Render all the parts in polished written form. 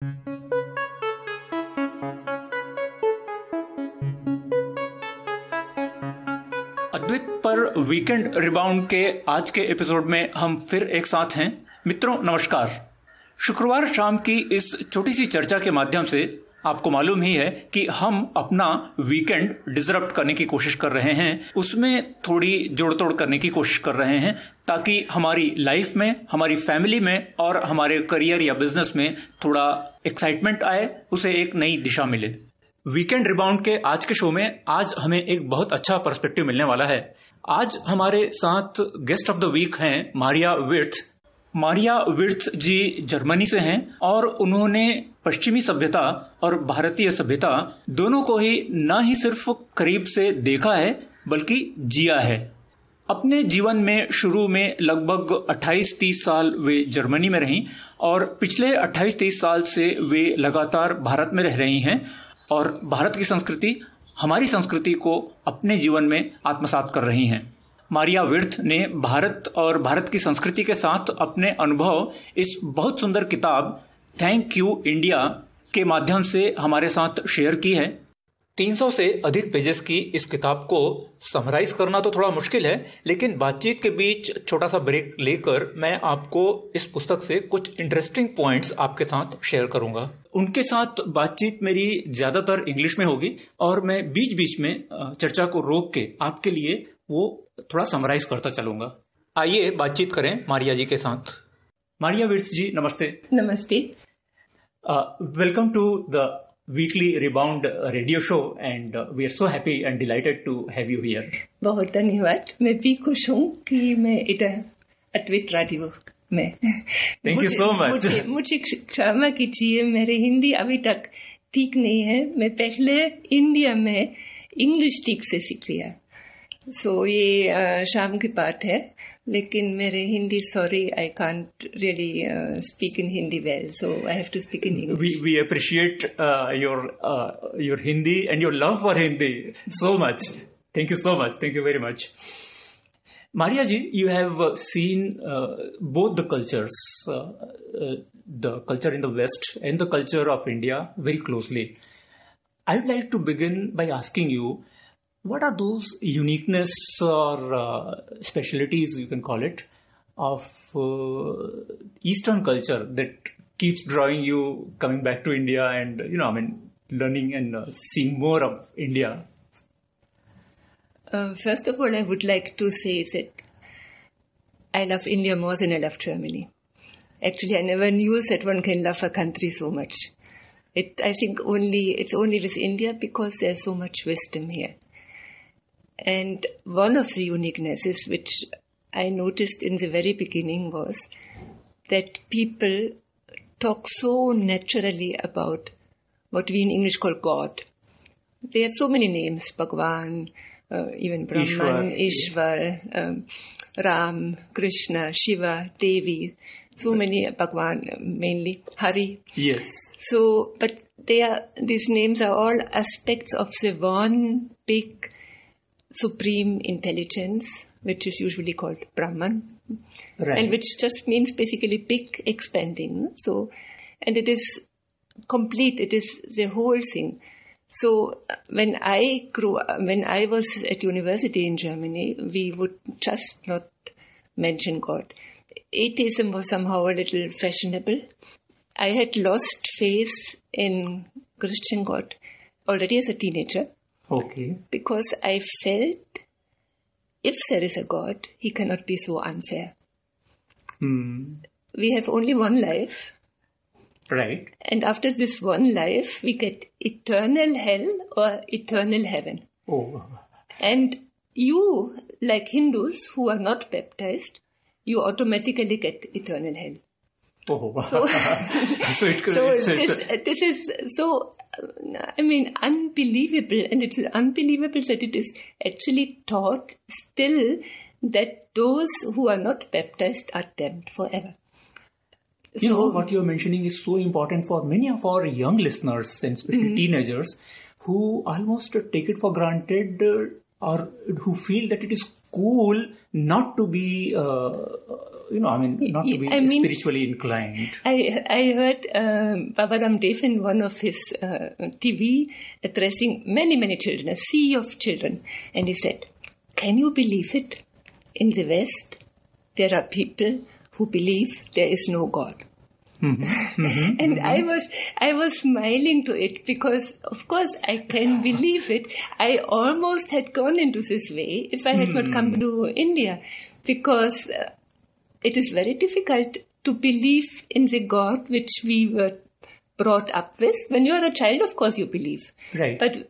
अद्वित पर weekend rebound के आज के एपिसोड में हम फिर एक साथ हैं। मित्रों नमस्कार। शुक्रवार शाम की इस छोटी सी चर्चा के माध्यम से आपको मालूम ही है कि हम अपना वीकेंड डिसरप्ट करने की कोशिश कर रहे हैं, उसमें थोड़ी जोड़-तोड़ करने की कोशिश कर रहे हैं ताकि हमारी लाइफ में, हमारी फैमिली में और हमारे करियर या बिजनेस में थोड़ा एक्साइटमेंट आए, उसे एक नई दिशा मिले। वीकेंड रिबाउंड के आज के शो में आज हमें एक बहुत अच्छा पर्सपेक्टिव मिलने वाला है। आज हमारे साथ गेस्ट ऑफ द वीक हैं मारिया विर्थ। मारिया विर्थ जी जर्मनी से हैं और उन्होंने पश्चिमी सभ्यता और भारतीय सभ्यता दोनों को ही न ही सिर्फ करीब से देखा है बल्कि जिया है। अपने जीवन में शुरू में लगभग 28-30 साल वे जर्मनी में रहीं और पिछले 28-30 साल से वे लगातार भारत में रह रही हैं और भारत की संस्कृति, हमारी संस्कृति को अपने जीवन में आत्मसात कर रही हैं। मारिया विर्थ ने भारत और भारत की संस्कृति के साथ अपने अनुभव इस बहुत सुंदर किताब थैंक यू इंडिया के माध्यम से हमारे साथ शेयर की है। 300 से अधिक पेजेस की इस किताब को समराइज करना तो थोड़ा मुश्किल है, लेकिन बातचीत के बीच छोटा सा ब्रेक लेकर मैं आपको इस पुस्तक से कुछ इंटरेस्टिंग पॉइंट्स आपके साथ शेयर करूंगा। उनके साथ बातचीत मेरी ज्यादातर इंग्लिश में होगी और मैं बीच बीच में चर्चा को रोक के आपके लिए वो थोड़ा समराइज करता चलूंगा। आइए बातचीत करें मारिया जी के साथ। मारिया विर्थ जी नमस्ते। नमस्ते। Welcome to the weekly rebound radio show and we are so happy and delighted to have you here. बहुत धन्यवाद। मैं भी खुश हूँ कि मैं इधर अद्वित रेडियो में। Thank you so much. मुझे क्षमा कीजिए, मेरे हिंदी अभी तक ठीक नहीं है। मैं पहले इंडिया में इंग्लिश ठीक से सीख लिया, ये शाम की बात है, लेकिन मेरे Hindi, sorry, I can't really speak in Hindi well, so I have to speak in English. We appreciate your Hindi and your love for Hindi so much. Thank you so much. Thank you very much. Maria ji, you have seen both the cultures, the culture in the West and the culture of India very closely. I would like to begin by asking you, what are those uniqueness or specialities, you can call it, of Eastern culture that keeps drawing you coming back to India and, learning and seeing more of India? First of all, I would like to say that I love India more than I love Germany. Actually, I never knew that one can love a country so much. I think it's only with India because there's so much wisdom here. And one of the uniquenesses which I noticed in the very beginning was that people talk so naturally about what we in English call God. They have so many names, Bhagwan, even Brahman, Ishwar, Ram, Krishna, Shiva, Devi, so many, Bhagwan mainly, Hari. Yes. But these names are all aspects of the one big supreme intelligence, which is usually called Brahman, right, and which just means basically big, expanding. And it is complete, it is the whole thing. So when I was at university in Germany, we would just not mention God. Atheism was somehow a little fashionable. I had lost faith in Christian God already as a teenager. Okay. Because I felt if there is a God, he cannot be so unfair. We have only one life. Right. And after this one life, we get eternal hell or eternal heaven. Oh. And you, like Hindus who are not baptized, you automatically get eternal hell. Oh. So, this is so, unbelievable. And it's unbelievable that it is actually taught still that those who are not baptized are damned forever. What you're mentioning is so important for many of our young listeners, and especially teenagers, who almost take it for granted or who feel that it is cool not to be not to be spiritually inclined. I heard Baba Ramdev in one of his TV addressing many, many children, a sea of children. And he said, can you believe it? In the West, there are people who believe there is no God. And I was smiling to it because, of course, I can believe it. I almost had gone into this way if I had not come to India, because it is very difficult to believe in the God which we were brought up with. When you are a child, of course, you believe. Right. But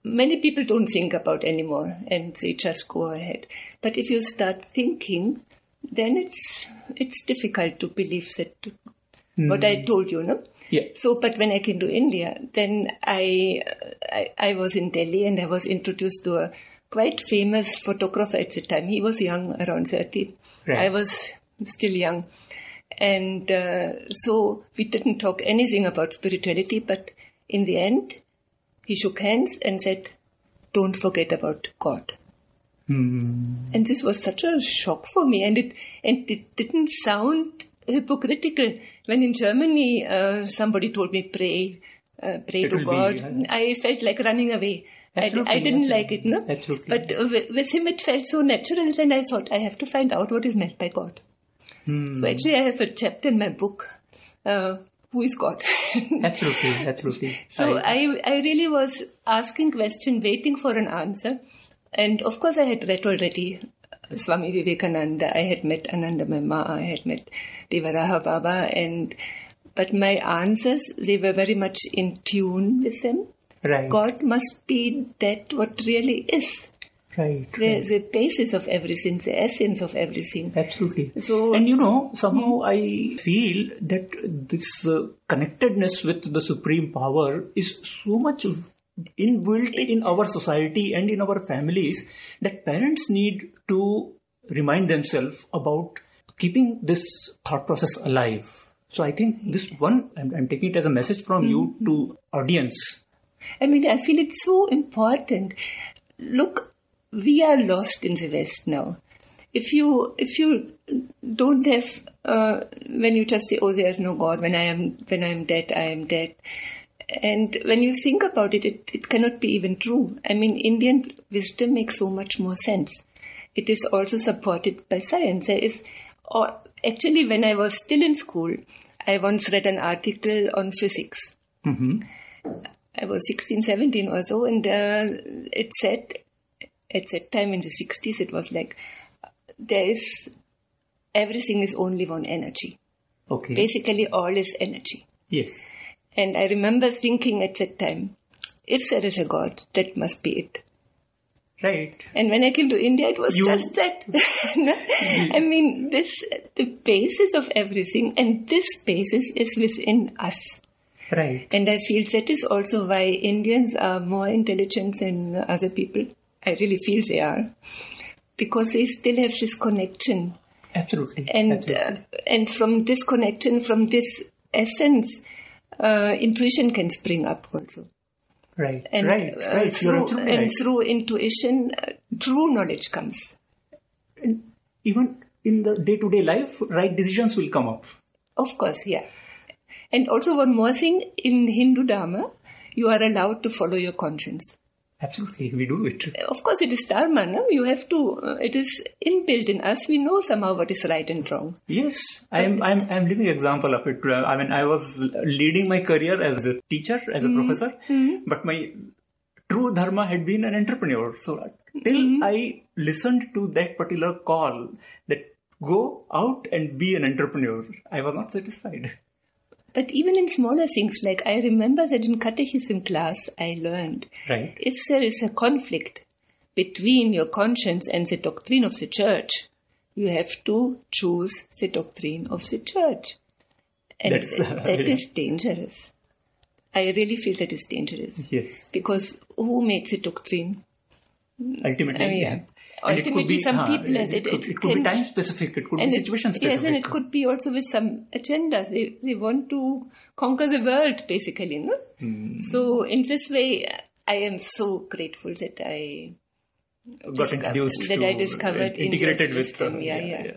many people don't think about anymore and they just go ahead. But if you start thinking, then it's difficult to believe that what I told you, no? Yeah. So, but when I came to India, then I was in Delhi and I was introduced to a quite famous photographer at the time. He was young, around 30. Right. I was still young. And so we didn't talk anything about spirituality, but in the end, he shook hands and said, don't forget about God. And this was such a shock for me. And it didn't sound hypocritical. When in Germany, somebody told me, pray to God. I felt like running away. I didn't like it, no? Absolutely. But with him, it felt so natural. Then I thought, I have to find out what is meant by God. So actually, I have a chapter in my book, who is God? Absolutely. So I really was asking questions, waiting for an answer. And of course, I had read already Swami Vivekananda. I had met Ananda Mama. I had met Devaraha Baba. But my answers, they were very much in tune with them. Right. God must be that what really is. Right. The basis of everything, the essence of everything. Absolutely. So, and somehow I feel that this connectedness with the Supreme Power is so much inbuilt in our society and in our families that parents need to remind themselves about keeping this thought process alive. So I think this one, I'm taking it as a message from you to audience. I feel it's so important. Look, we are lost in the West now. If you don't have, when you just say, oh, there's no God, when I am dead, I am dead. And when you think about it, it cannot be even true. Indian wisdom makes so much more sense. It is also supported by science. Actually, when I was still in school, I once read an article on physics. I was 16, 17 or so, and it said, at that time in the 60s, it was like, everything is only one energy. Okay. Basically, all is energy. Yes. And I remember thinking at that time, if there is a God, that must be it. Right. And when I came to India, it was just that. The basis of everything, and this basis is within us. Right. And I feel that is also why Indians are more intelligent than other people. I really feel they are. Because they still have this connection. Absolutely. And from this connection, from this essence, intuition can spring up also. Right. And, right. Through intuition, true knowledge comes. And even in the day-to-day life, right decisions will come up. Of course, yeah. And also one more thing, in Hindu Dharma, you are allowed to follow your conscience. Absolutely, we do it. Of course, it is Dharma, no? You have to, it is inbuilt in us. We know somehow what is right and wrong. Yes, I'm living example of it. I was leading my career as a teacher, as a professor, but my true Dharma had been an entrepreneur. So till I listened to that particular call that go out and be an entrepreneur, I was not satisfied. But even in smaller things, like I remember that in catechism class, I learned, right, if there is a conflict between your conscience and the doctrine of the church, you have to choose the doctrine of the church. And that is dangerous. I really feel that is dangerous. Yes. Because who made the doctrine? Ultimately, Ultimately, some people, and it could be time specific, it could be situation specific. Yes, and it could be also with some agendas. They want to conquer the world, basically. No? So, in this way, I am so grateful that I got introduced, that I discovered integrated in with system. Yeah.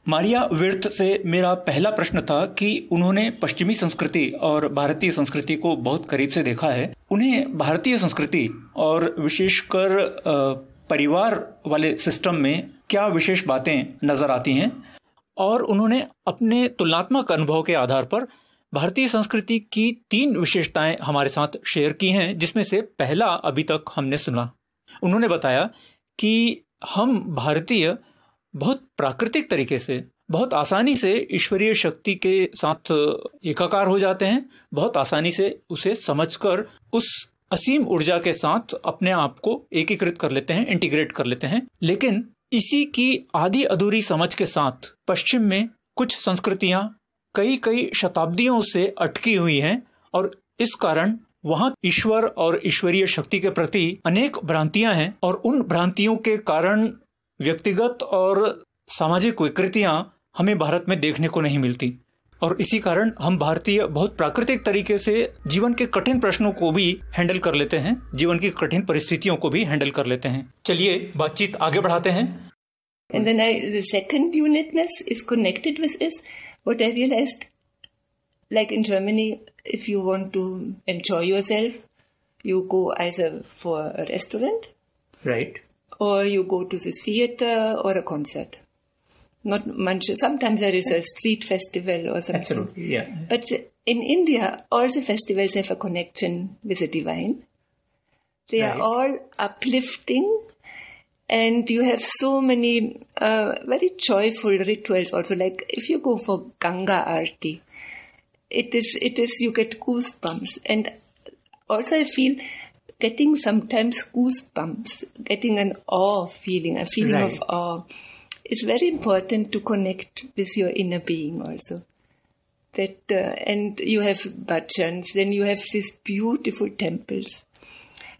Maria विर्थ से मेरा पहला प्रश्न था कि उन्होंने पश्चिमी संस्कृति और भारतीय संस्कृति को बहुत करीब से देखा है। उन्हें भारतीय संस्कृति और विशेषकर परिवार वाले सिस्टम में क्या विशेष बातें नजर आती हैं, और उन्होंने अपने तुलनात्मक अनुभव के आधार पर भारतीय संस्कृति की 3 विशेषताएं हमारे साथ शेयर की हैं, जिसमें से पहला अभी तक हमने सुना। उन्होंने बताया कि हम भारतीय बहुत प्राकृतिक तरीके से, बहुत आसानी से ईश्वरीय शक्ति के साथ एकाकार हो जाते हैं, बहुत आसानी से उसे समझकर उस असीम ऊर्जा के साथ अपने आप को एकीकृत कर लेते हैं, इंटीग्रेट कर लेते हैं। लेकिन इसी की आधी अधूरी समझ के साथ पश्चिम में कुछ संस्कृतियां कई शताब्दियों से अटकी हुई हैं, और इस कारण वहाँ ईश्वर और ईश्वरीय शक्ति के प्रति अनेक भ्रांतियां हैं, और उन भ्रांतियों के कारण व्यक्तिगत और सामाजिक विकृतियां हमें भारत में देखने को नहीं मिलती। और इसी कारण हम भारतीय बहुत प्राकृतिक तरीके से जीवन के कठिन प्रश्नों को भी हैंडल कर लेते हैं, जीवन की कठिन परिस्थितियों को भी हैंडल कर लेते हैं। चलिए बातचीत आगे बढ़ाते हैं। And then the second uniqueness is connected with is what I realized, like in Germany, if you want to enjoy yourself, you go either for a restaurant, right, or you go to the theater or a concert. Not much. Sometimes there is a street festival or something. Absolutely, yeah. But in India, all the festivals have a connection with the divine. They are all uplifting, and you have so many very joyful rituals also. Like if you go for Ganga Aarti, it is you get goosebumps, and also I feel getting sometimes goosebumps, getting an awe feeling, a feeling right. of awe. It's very important to connect with your inner being also. That and you have bhajans, then you have these beautiful temples.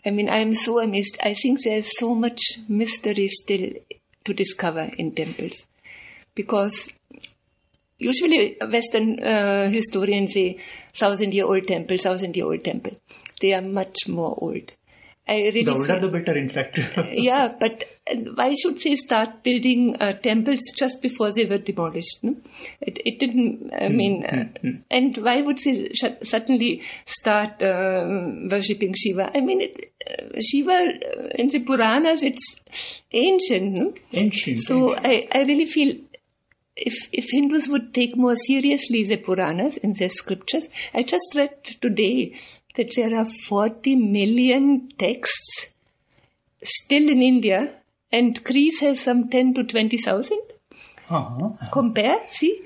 I mean, I am so amazed. I think there's so much mystery still to discover in temples. Because usually Western historians say 1,000-year-old temple, 1,000-year-old temple. They are much more old. The older the better, in fact. Yeah, but why should they start building temples just before they were demolished? No? It didn't, I mean, and why would they suddenly start worshipping Shiva? I mean, Shiva in the Puranas, it's ancient. No? Ancient. So I really feel if Hindus would take more seriously the Puranas in their scriptures, I just read today that there are 40 million texts still in India, and Greece has some 10 to 20,000. Compare, see?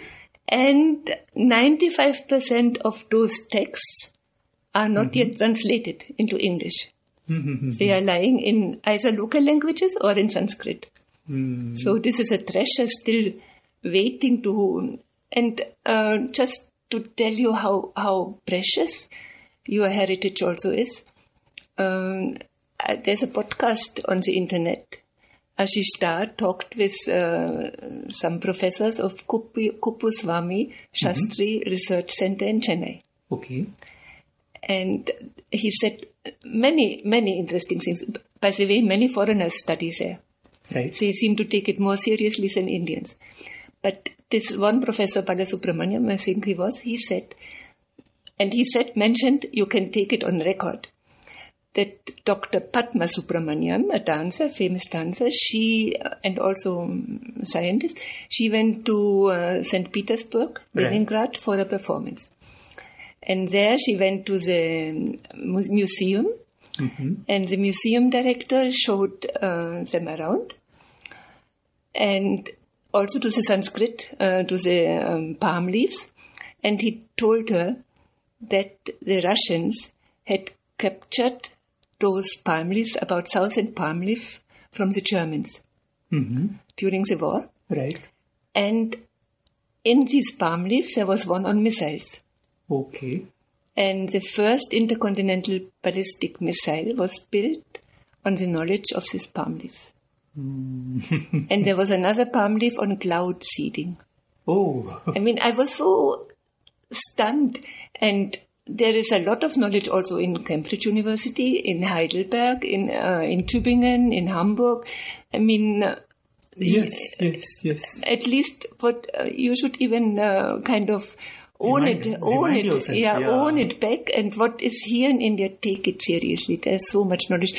And 95% of those texts are not yet translated into English. They are lying in either local languages or in Sanskrit. So this is a treasure still waiting to... And just to tell you how precious your heritage also is. There's a podcast on the internet. Ashish Dar talked with some professors of Kuppuswamy Shastri Research Center in Chennai. Okay. And he said many interesting things. By the way, many foreigners study there. Right. They seem to take it more seriously than Indians. But this one professor, Balasubramaniam, I think he mentioned, you can take it on record, that Dr. Padma Subramaniam, a dancer, famous dancer, she, and also scientist, she went to St. Petersburg, Leningrad, for a performance. And there she went to the museum, and the museum director showed them around, and also to the Sanskrit, to the palm leaves, and he told her that the Russians had captured those palm leaves, about 1,000 palm leaves from the Germans during the war. Right. And in these palm leaves, there was one on missiles. Okay. And the first intercontinental ballistic missile was built on the knowledge of these palm leaves. And there was another palm leaf on cloud seeding. Oh. I mean, I was so stunned. And there is a lot of knowledge also in Cambridge University, in Heidelberg, in Tübingen, in Hamburg. I mean, Yes. At least what you should even kind of own it, own it back. And what is here in India, take it seriously. There's so much knowledge.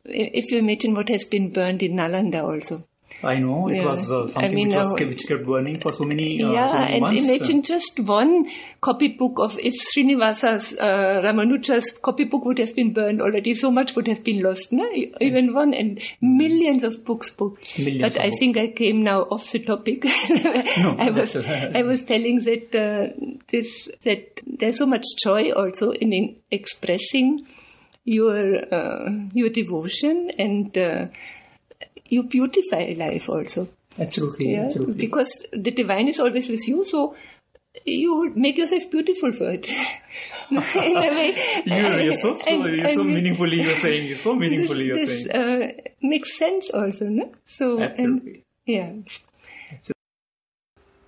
If you imagine what has been burned in Nalanda also. I know, it was something which kept burning for so many and months. Imagine just one copybook of, if Srinivasa's, Ramanuja's copybook would have been burned already, so much would have been lost, no? Even one, and millions of books. But I think I came now off the topic. No, I was telling that there's so much joy also in expressing your devotion, and you beautify life also. Absolutely. Because the divine is always with you, so you make yourself beautiful for it. In a way. You're so meaningfully you're saying. So meaningfully you're saying. Makes sense also, no? So, absolutely.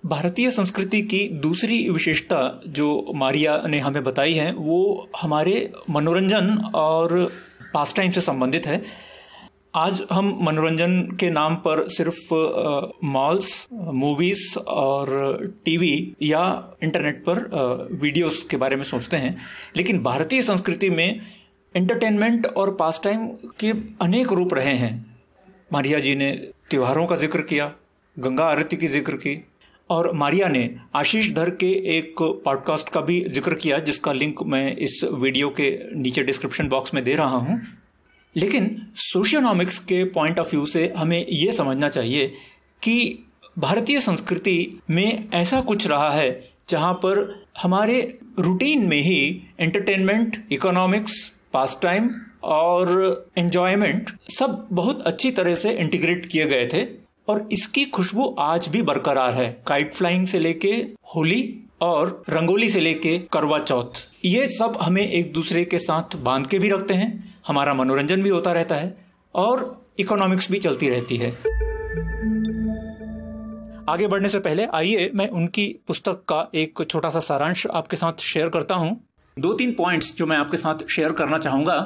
भारतीय संस्कृति की दूसरी विशेषता जो मारिया ने हमें बताई है वो हमारे मनोरंजन और पास टाइम से संबंधित है। आज हम मनोरंजन के नाम पर सिर्फ मॉल्स, मूवीज और टीवी या इंटरनेट पर वीडियोस के बारे में सोचते हैं, लेकिन भारतीय संस्कृति में एंटरटेनमेंट और पास टाइम के अनेक रूप रहे हैं। मारिया जी ने त्योहारों का जिक्र किया, गंगा आरती की जिक्र की, और मारिया ने आशीष धर के एक पॉडकास्ट का भी जिक्र किया जिसका लिंक मैं इस वीडियो के नीचे डिस्क्रिप्शन बॉक्स में दे रहा हूं। लेकिन सोशियोनॉमिक्स के पॉइंट ऑफ व्यू से हमें यह समझना चाहिए कि भारतीय संस्कृति में ऐसा कुछ रहा है जहां पर हमारे रूटीन में ही एंटरटेनमेंट, इकोनॉमिक्स, पास टाइम और एंजॉयमेंट सब बहुत अच्छी तरह से इंटीग्रेट किए गए थे, और इसकी खुशबू आज भी बरकरार है। काइट फ्लाइंग से लेके होली और रंगोली से लेके करवा चौथ, ये सब हमें एक दूसरे के साथ बांध के भी रखते हैं, हमारा मनोरंजन भी होता रहता है और इकोनॉमिक्स भी चलती रहती है। आगे बढ़ने से पहले आइए मैं उनकी पुस्तक का एक छोटा सा सारांश आपके साथ शेयर करता हूं। 2-3 पॉइंट्स जो मैं आपके साथ शेयर करना चाहूँगा।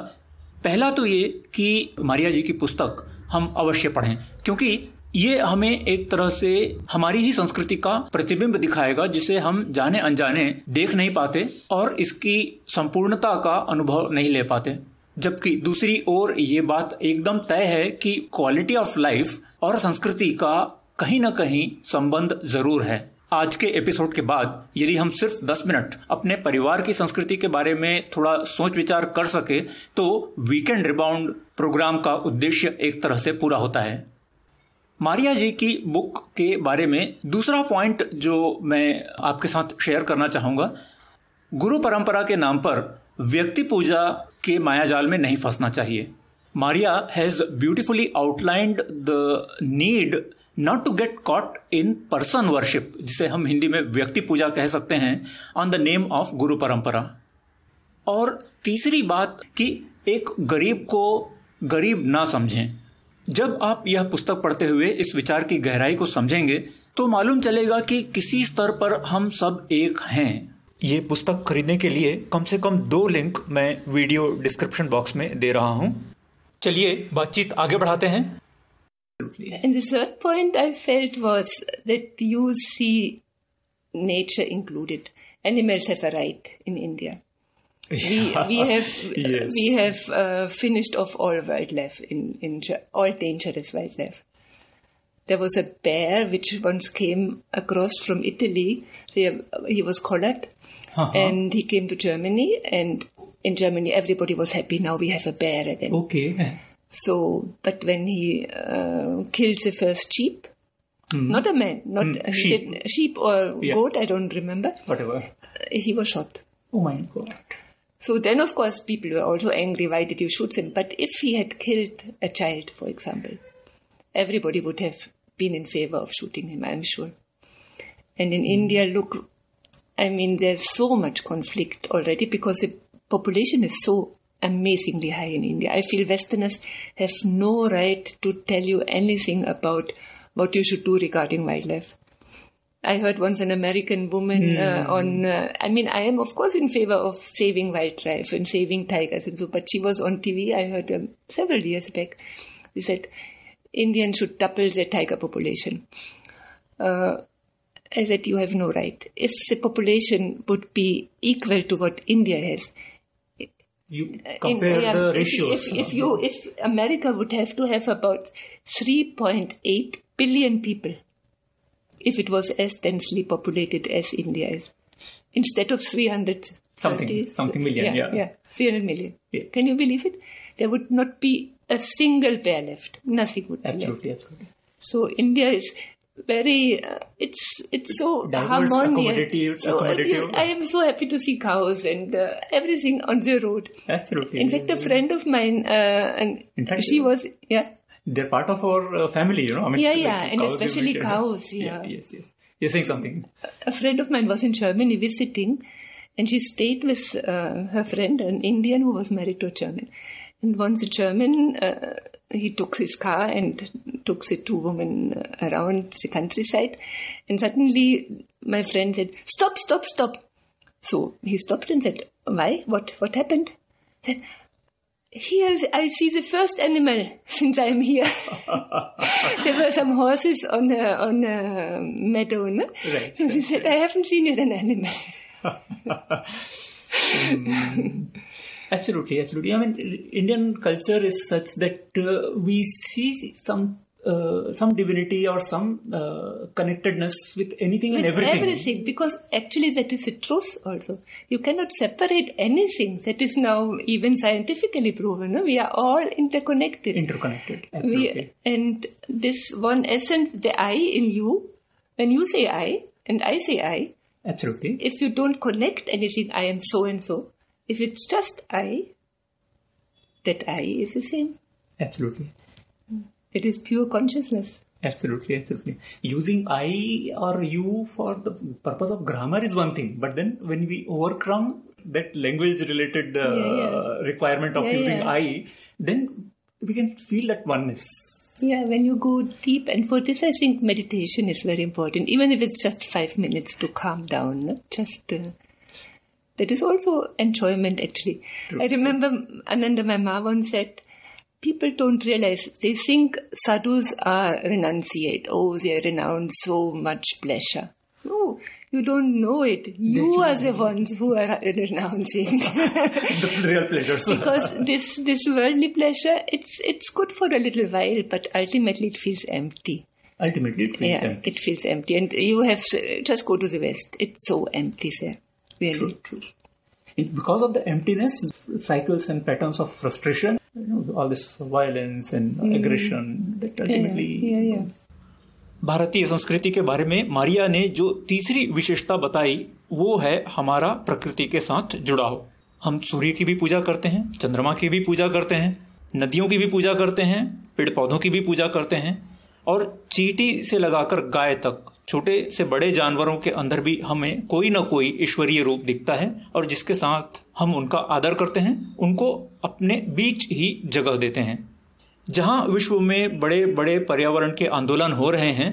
पहला तो ये कि मारिया जी की पुस्तक हम अवश्य पढ़ें, क्योंकि ये हमें एक तरह से हमारी ही संस्कृति का प्रतिबिंब दिखाएगा जिसे हम जाने अनजाने देख नहीं पाते और इसकी संपूर्णता का अनुभव नहीं ले पाते। जबकि दूसरी ओर ये बात एकदम तय है कि क्वालिटी ऑफ लाइफ और संस्कृति का कहीं ना कहीं संबंध जरूर है। आज के एपिसोड के बाद यदि हम सिर्फ 10 मिनट अपने परिवार की संस्कृति के बारे में थोड़ा सोच विचार कर सके तो वीकेंड रिबाउंड प्रोग्राम का उद्देश्य एक तरह से पूरा होता है। मारिया जी की बुक के बारे में दूसरा पॉइंट जो मैं आपके साथ शेयर करना चाहूँगा, गुरु परंपरा के नाम पर व्यक्ति पूजा के मायाजाल में नहीं फंसना चाहिए। Maria has beautifully outlined the need not to get caught in person worship, जिसे हम हिंदी में व्यक्ति पूजा कह सकते हैं, ऑन द नेम ऑफ गुरु परंपरा। और तीसरी बात कि एक गरीब को गरीब ना समझें। जब आप यह पुस्तक पढ़ते हुए इस विचार की गहराई को समझेंगे तो मालूम चलेगा कि किसी स्तर पर हम सब एक हैं। ये पुस्तक खरीदने के लिए कम से कम 2 लिंक मैं वीडियो डिस्क्रिप्शन बॉक्स में दे रहा हूं। चलिए बातचीत आगे बढ़ाते हैं। And the third point I felt was that you see nature included. Animals have a right in India. We have finished off all wildlife in all dangerous wildlife. There was a bear which once came across from Italy. He was collared, and he came to Germany. And in Germany, everybody was happy. Now we have a bear again. Okay. So, but when he killed the first sheep, not a man, sheep or goat, I don't remember. Whatever. He was shot. Oh my God. So then, of course, people were also angry. Why did you shoot him? But if he had killed a child, for example, everybody would have been in favor of shooting him, I'm sure. And in India, look, I mean, there's so much conflict already because the population is so amazingly high in India. I feel Westerners have no right to tell you anything about what you should do regarding wildlife. I heard once an American woman I mean, I am of course in favor of saving wildlife and saving tigers and so, but she was on TV, I heard several years back. She said, Indians should double their tiger population. I said, you have no right. If the population would be equal to what India has, you compare the ratios. If America would have to have about 3.8 billion people, if it was as densely populated as India is, instead of 300 something million. Yeah, 300 million. Yeah. Can you believe it? There would not be a single bear left. Nothing would be left. Absolutely. So India is very, it's so diverse, harmonious. accommodative. I am so happy to see cows and everything on the road. Absolutely. In fact, a friend of mine, and in fact, she was, they're part of our family, you know. I mean, and especially cows. Yes. You're saying something. A friend of mine was in Germany visiting, and she stayed with her friend, an Indian who was married to a German. And once a German, he took his car and took the two women around the countryside. And suddenly my friend said, stop. So he stopped and said, why? What happened? He said, here I see the first animal since I am here. There were some horses on a meadow. No? Right. So he said, I haven't seen yet an animal. Absolutely. I mean, Indian culture is such that we see some divinity or some connectedness with anything and everything. Everything, because actually that is the truth also. You cannot separate anything. That is now even scientifically proven. No? We are all interconnected. Absolutely. And this one essence, the I in you, when you say I and I say I, absolutely. If you don't connect anything, I am so and so. If it's just I, that I is the same. Absolutely. It is pure consciousness. Absolutely. Using I or you for the purpose of grammar is one thing, but then when we overcome that language-related requirement of using I, then we can feel that oneness. Yeah, when you go deep, and for this I think meditation is very important, even if it's just 5 minutes to calm down. That is also enjoyment, actually. True. I remember Ananda, my mom, once said, people don't realize, they think sadhus are renunciate. Oh, they renounce so much pleasure. No, you don't know it. You are the ones who are renouncing. The real pleasure. Because this worldly pleasure, it's good for a little while, but ultimately it feels empty. It feels empty. And you have, just go to the West. It's so empty there. Really. True. Because of the emptiness, cycles and patterns of frustration, all this violence and aggression that ultimately... भारतीय संस्कृति के बारे में मारिया ने जो तीसरी विशेषता बताई वो है हमारा प्रकृति के साथ जुड़ाव। हम सूर्य की भी पूजा करते हैं, चंद्रमा की भी पूजा करते हैं, नदियों की भी पूजा करते हैं, पेड़ पौधों की भी पूजा करते हैं और चींटी से लगाकर गाय तक छोटे से बड़े जानवरों के अंदर भी हमें कोई न कोई ईश्वरीय रूप दिखता है और जिसके साथ हम उनका आदर करते हैं, उनको अपने बीच ही जगह देते हैं। जहां विश्व में बड़े बड़े पर्यावरण के आंदोलन हो रहे हैं,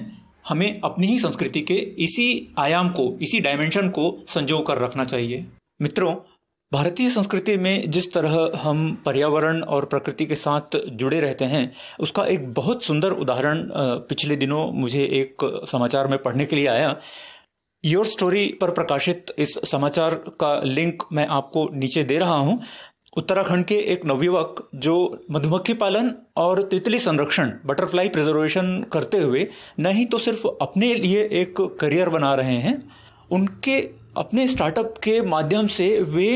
हमें अपनी ही संस्कृति के इसी आयाम को, इसी डायमेंशन को संजो कर रखना चाहिए। मित्रों, भारतीय संस्कृति में जिस तरह हम पर्यावरण और प्रकृति के साथ जुड़े रहते हैं, उसका एक बहुत सुंदर उदाहरण पिछले दिनों मुझे एक समाचार में पढ़ने के लिए आया। योर स्टोरी पर प्रकाशित इस समाचार का लिंक मैं आपको नीचे दे रहा हूं। उत्तराखंड के एक नवयुवक जो मधुमक्खी पालन और तितली संरक्षण, बटरफ्लाई प्रिजर्वेशन करते हुए न ही तो सिर्फ अपने लिए एक करियर बना रहे हैं, उनके अपने स्टार्टअप के माध्यम से वे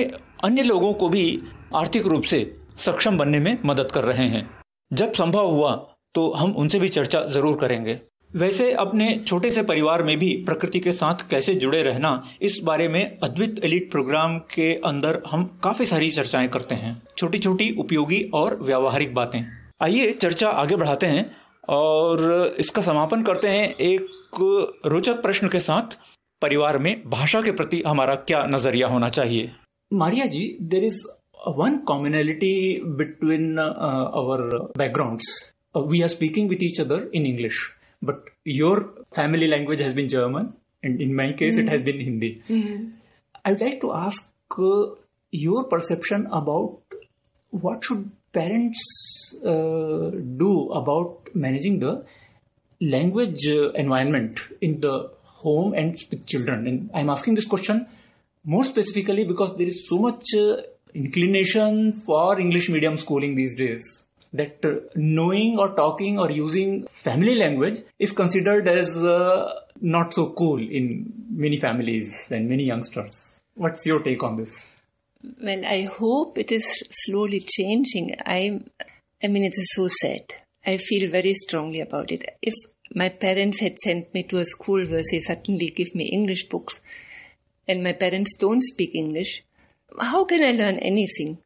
अन्य लोगों को भी आर्थिक रूप से सक्षम बनने में मदद कर रहे हैं। जब संभव हुआ तो हम उनसे भी चर्चा जरूर करेंगे। वैसे अपने छोटे से परिवार में भी प्रकृति के साथ कैसे जुड़े रहना, इस बारे में अद्वित एलीट प्रोग्राम के अंदर हम काफी सारी चर्चाएं करते हैं, छोटी छोटी उपयोगी और व्यावहारिक बातें। आइए चर्चा आगे बढ़ाते हैं और इसका समापन करते हैं एक रोचक प्रश्न के साथ। परिवार में भाषा के प्रति हमारा क्या नजरिया होना चाहिए? Maria ji, there is one commonality between our backgrounds. We are speaking with each other in English, but your family language has been German, and in my case it has been Hindi. I would like to ask your perception about what should parents do about managing the language environment in the home and with children? And I'm asking this question more specifically because there is so much inclination for English medium schooling these days that knowing or talking or using family language is considered as not so cool in many families and many youngsters. What's your take on this? Well, I hope it is slowly changing. I mean, it is so sad. I feel very strongly about it. If my parents had sent me to a school where they suddenly give me English books and my parents don't speak English, how can I learn anything?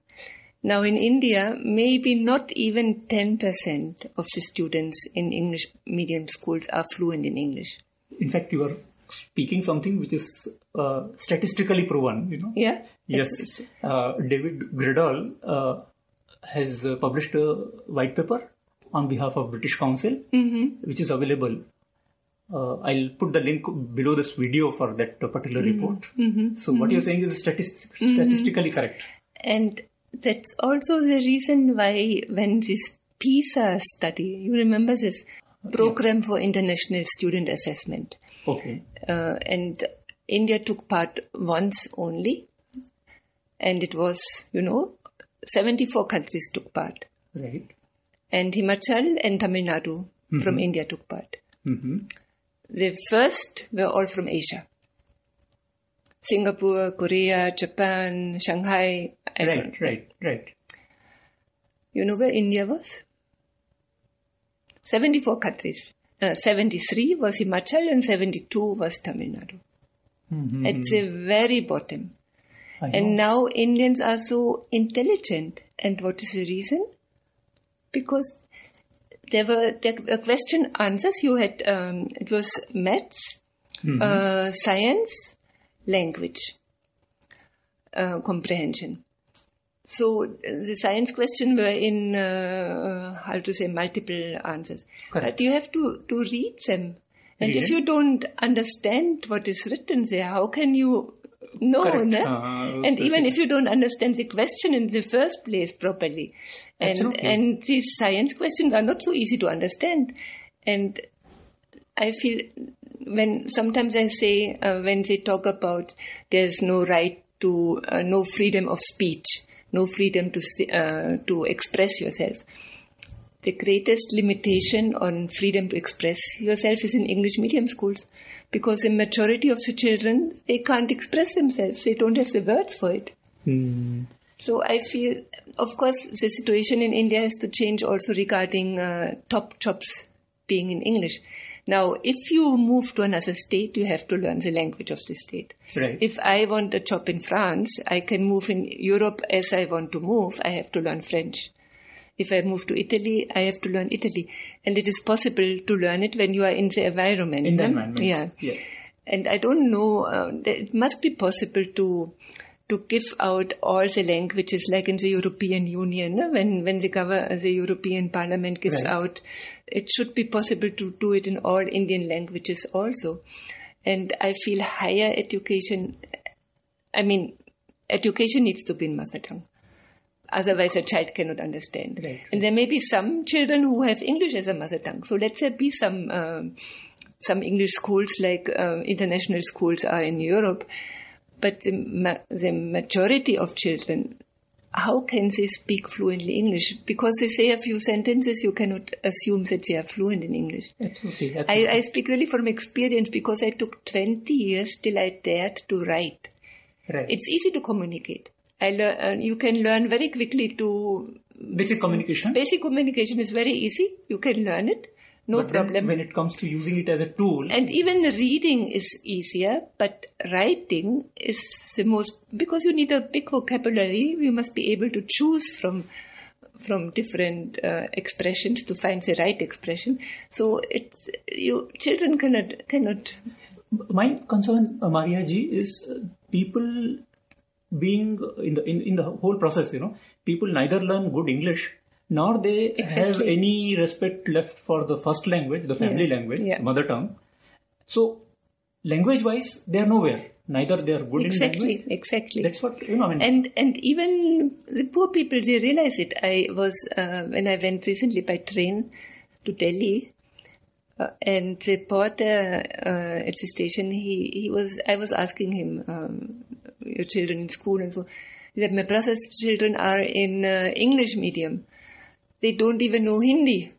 Now in India, maybe not even 10% of the students in English medium schools are fluent in English. In fact, you are speaking something which is statistically proven, you know. Yeah. Yes. David Gradal has published a white paper on behalf of British Council, which is available. I'll put the link below this video for that particular report. So what you're saying is statistically correct. And that's also the reason why when this PISA study, you remember this program for international student assessment. Okay. And India took part once only. And it was, 74 countries took part. Right. And Himachal and Tamil Nadu from India took part. The first were all from Asia. Singapore, Korea, Japan, Shanghai. Right. You know where India was? 74 countries. 73 was Himachal and 72 was Tamil Nadu. At the very bottom. And now Indians are so intelligent. And what is the reason? Because there were question answers. You had, it was maths, science, language, comprehension. So the science question were in, multiple answers. Correct. But you have to read them. And if you don't understand what is written there, how can you know? And even if you don't understand the question in the first place properly. And these science questions are not so easy to understand. And I feel sometimes I say, when they talk about there's no right to, no freedom of speech, no freedom to express yourself. The greatest limitation on freedom to express yourself is in English medium schools, because the majority of the children, they can't express themselves. They don't have the words for it. So I feel, of course, the situation in India has to change also regarding top jobs being in English. Now, if you move to another state, you have to learn the language of the state. Right. If I want a job in France, I can move in Europe as I want to move. I have to learn French. If I move to Italy, I have to learn Italy. And it is possible to learn it when you are in the environment. In the environment. Yeah. And I don't know, it must be possible to give out all the languages like in the European Union. When the European Parliament gives out, it should be possible to do it in all Indian languages also. And I feel higher education, education needs to be in mother tongue. Otherwise, a child cannot understand. Right. And there may be some children who have English as a mother tongue. So let's say be some English schools like international schools are in Europe. But the majority of children, how can they speak fluently English? Because they say a few sentences, you cannot assume that they are fluent in English. Absolutely. I speak really from experience because I took 20 years till I dared to write. Right. It's easy to communicate. You can learn very quickly to... Basic communication? Basic communication is very easy. You can learn it. No problem. When it comes to using it as a tool... And even reading is easier, but writing is the most... Because you need a big vocabulary, you must be able to choose from different expressions to find the right expression. So children cannot... My concern, Maria ji, is people being in the whole process, people neither learn good English nor they have any respect left for the first language, the family language, mother tongue. So language wise, they are nowhere. neither they are good in language. Exactly. That's what, And even the poor people, they realize it. I was, when I went recently by train to Delhi, and the porter at the station, I was asking him, your children in school and so. He said, my brother's children are in English medium. They don't even know Hindi.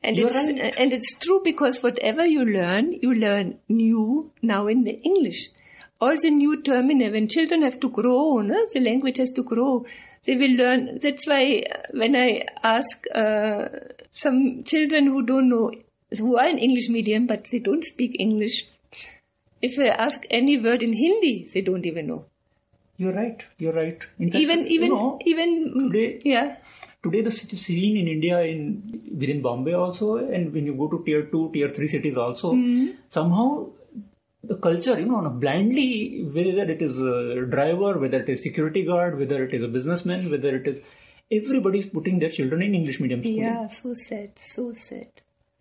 And it's true, because whatever you learn new now in the English. All the new termini, when children have to grow, the language has to grow, they will learn. That's why when I ask some children who don't know, who are in English medium, but they don't speak English, if I ask any word in Hindi, they don't even know. You're right. In fact, even today, yeah. Today the scene in India, within Bombay also, and when you go to tier 2, tier 3 cities also, somehow the culture, blindly, whether it is a driver, whether it is security guard, whether it is a businessman, whether it is, everybody's putting their children in English medium school. Yeah, so sad.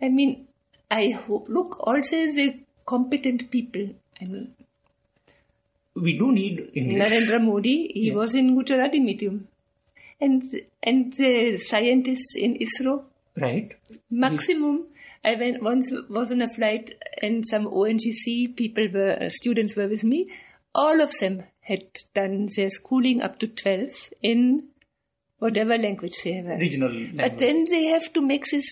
I mean, I hope, look, also the competent people, we do need English. Narendra Modi, he was in Gujarati medium. And the scientists in ISRO. Right. Maximum. I was on a flight and some ONGC students were with me. All of them had done their schooling up to 12 in whatever language they have. Regional language. But then they have to make this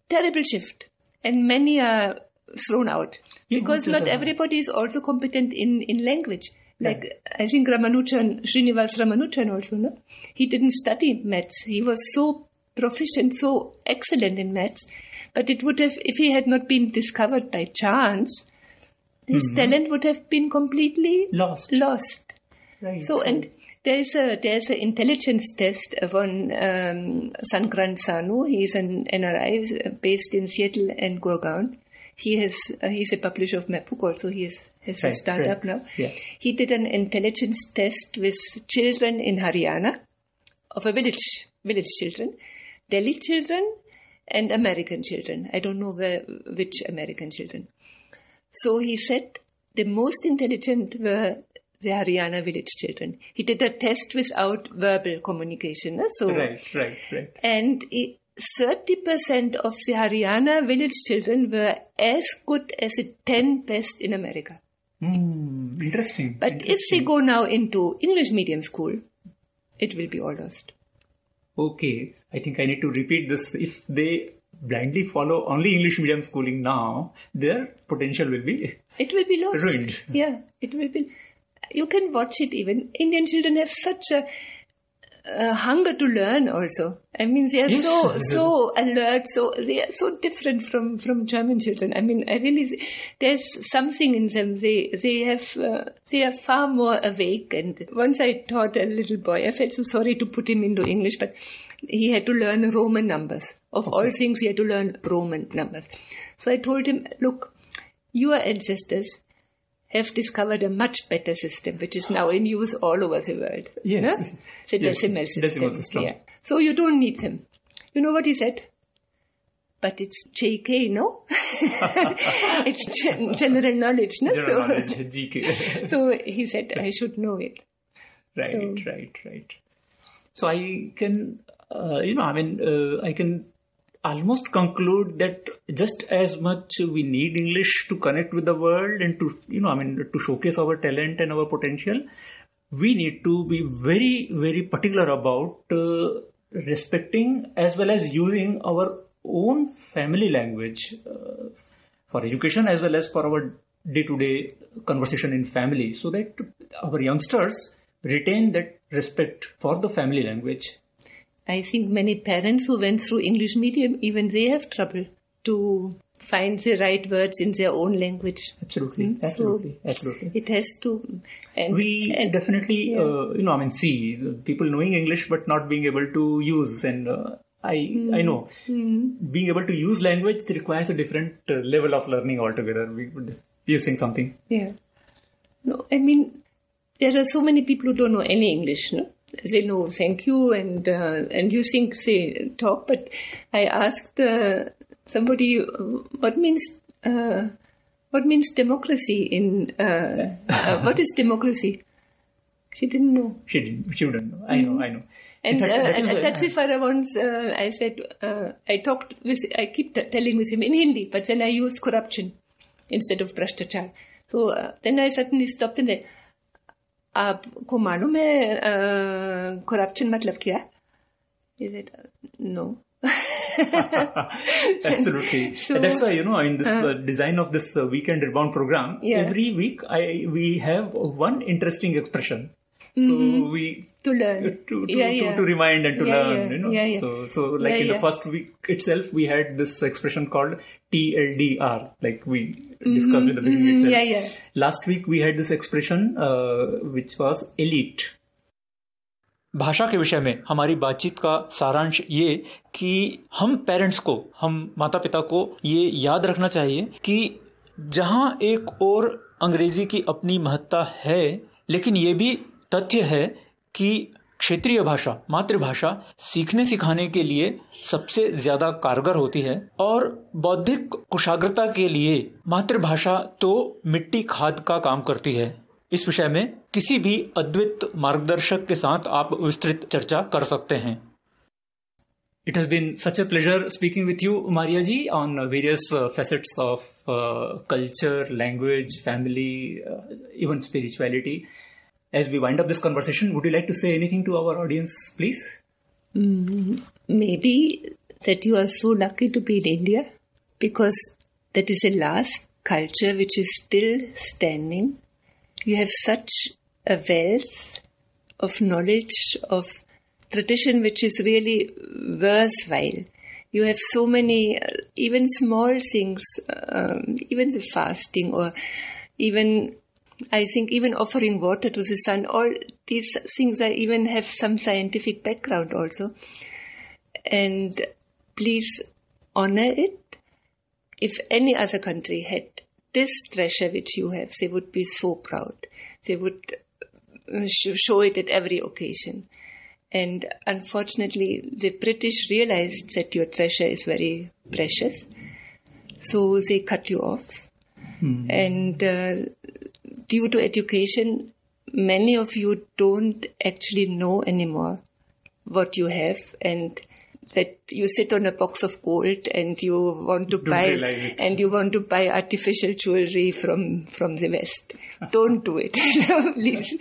terrible shift. And many are thrown out. Because not everybody is also competent in language. Like, I think Srinivas Ramanujan also, no? He didn't study maths. He was so proficient, so excellent in maths. But it would have, if he had not been discovered by chance, his talent would have been completely lost. Right. So, and there's an intelligence test on Sankrant Sanu. He is an NRI based in Seattle and Gurgaon. He's a publisher of MapBook also. He has a startup now. Yeah. He did an intelligence test with children in Haryana, of a village children, Delhi children, and American children. I don't know which American children. So he said the most intelligent were the Haryana village children. He did a test without verbal communication. So, Right. And 30% of the Haryana village children were as good as the 10 best in America. Interesting. But if they go now into English medium school, it will be all lost. Okay. I think I need to repeat this. If they blindly follow only English medium schooling now, their potential will be... It will be lost. Ruined. Yeah, it will be... You can watch it even. Indian children have such a hunger to learn also. I mean, they are so alert, they are so different from German children. I mean, there's something in them. They are far more awake. And once I taught a little boy, I felt so sorry to put him into English, but he had to learn Roman numbers. Of all things, he had to learn Roman numbers. So I told him, look, your ancestors have discovered a much better system, which is now in use all over the world. Yes. No? The decimal system. Yeah. So you don't need them. You know what he said? But it's JK, no? It's general knowledge, no? General knowledge, GK. So he said, I should know it. Right. So I can, I can almost conclude that just as much we need English to connect with the world and to showcase our talent and our potential, we need to be very, very particular about respecting as well as using our own family language for education as well as for our day-to-day conversation in family, so that our youngsters retain that respect for the family language. I think many parents who went through English medium, even they have trouble to find the right words in their own language. Absolutely. It has to... We definitely, see people knowing English but not being able to use. And I know being able to use language requires a different level of learning altogether. You're saying something? Yeah. No, I mean, there are so many people who don't know any English, no? They know thank you and you think they talk, but I asked somebody what means What means democracy in, what is democracy? She didn't know. She wouldn't know. I know. And a taxi driver once, I said, I keep telling with him in Hindi, but then I used corruption instead of Bhrashtachar. So then I suddenly stopped and said, आपको मालूम है corruption मतलब क्या? He said, no. Absolutely. So, that's why, in this design of this Weekend Rebound program, every week we have one interesting expression. So we to learn, to remind and to learn, So like in the first week itself, we had this expression called TLDR, like we discussed in the beginning itself. Last week we had this expression which was elite. भाषा के विषय में हमारी बातचीत का सारांश ये कि हम पेरेंट्स को, हम माता पिता को ये याद रखना चाहिए कि जहाँ एक और अंग्रेजी की अपनी महत्ता है, लेकिन ये भी तथ्य है कि क्षेत्रीय भाषा, मातृभाषा सीखने सिखाने के लिए सबसे ज्यादा कारगर होती है और बौद्धिक कुशाग्रता के लिए मातृभाषा तो मिट्टी खाद का काम करती है। इस विषय में किसी भी अद्वित मार्गदर्शक के साथ आप विस्तृत चर्चा कर सकते हैं। It has been such a pleasure speaking with you, Maria ji, on various facets of culture, language, family, even spirituality. As we wind up this conversation, would you like to say anything to our audience, please? Maybe that you are so lucky to be in India, because that is a last culture which is still standing. You have such a wealth of knowledge, of tradition, which is really worthwhile. You have so many, even small things, even the fasting, or even, I think, even offering water to the sun. All these things even have some scientific background also. And please honor it. If any other country had this treasure which you have, they would be so proud. They would show it at every occasion. And unfortunately, the British realized that your treasure is very precious. So they cut you off. And due to education, many of you don't actually know anymore what you have, and that you sit on a box of gold and you want to buy artificial jewelry from the West. Don't do it. Please.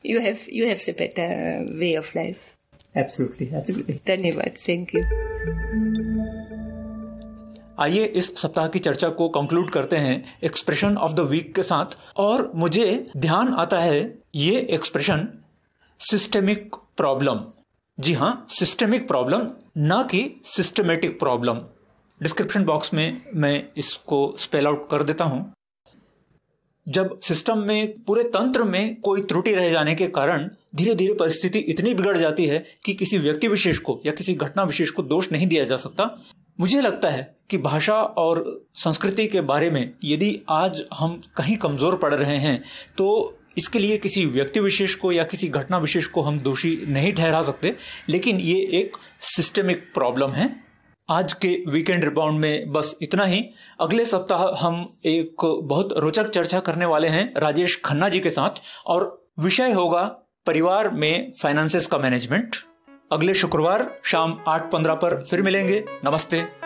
You have the better way of life. Absolutely. धन्यवाद. Thank you. आइए इस सप्ताह की चर्चा को conclude करते हैं expression of the week के साथ। और मुझे ध्यान आता है ये एक्सप्रेशन सिस्टेमिक प्रॉब्लम। जी हाँ, सिस्टेमिक प्रॉब्लम, ना कि सिस्टमेटिक प्रॉब्लम। डिस्क्रिप्शन बॉक्स में मैं इसको स्पेल आउट कर देता हूं। जब सिस्टम में, पूरे तंत्र में कोई त्रुटि रह जाने के कारण धीरे धीरे परिस्थिति इतनी बिगड़ जाती है कि किसी व्यक्ति विशेष को या किसी घटना विशेष को दोष नहीं दिया जा सकता। मुझे लगता है कि भाषा और संस्कृति के बारे में यदि आज हम कहीं कमजोर पड़ रहे हैं तो इसके लिए किसी व्यक्ति विशेष को या किसी घटना विशेष को हम दोषी नहीं ठहरा सकते, लेकिन ये एक सिस्टेमिक प्रॉब्लम है। आज के वीकेंड रिबाउंड में बस इतना ही। अगले सप्ताह हम एक बहुत रोचक चर्चा करने वाले हैं राजेश खन्ना जी के साथ, और विषय होगा परिवार में फाइनेंसेस का मैनेजमेंट। अगले शुक्रवार शाम 8:15 पर फिर मिलेंगे। नमस्ते।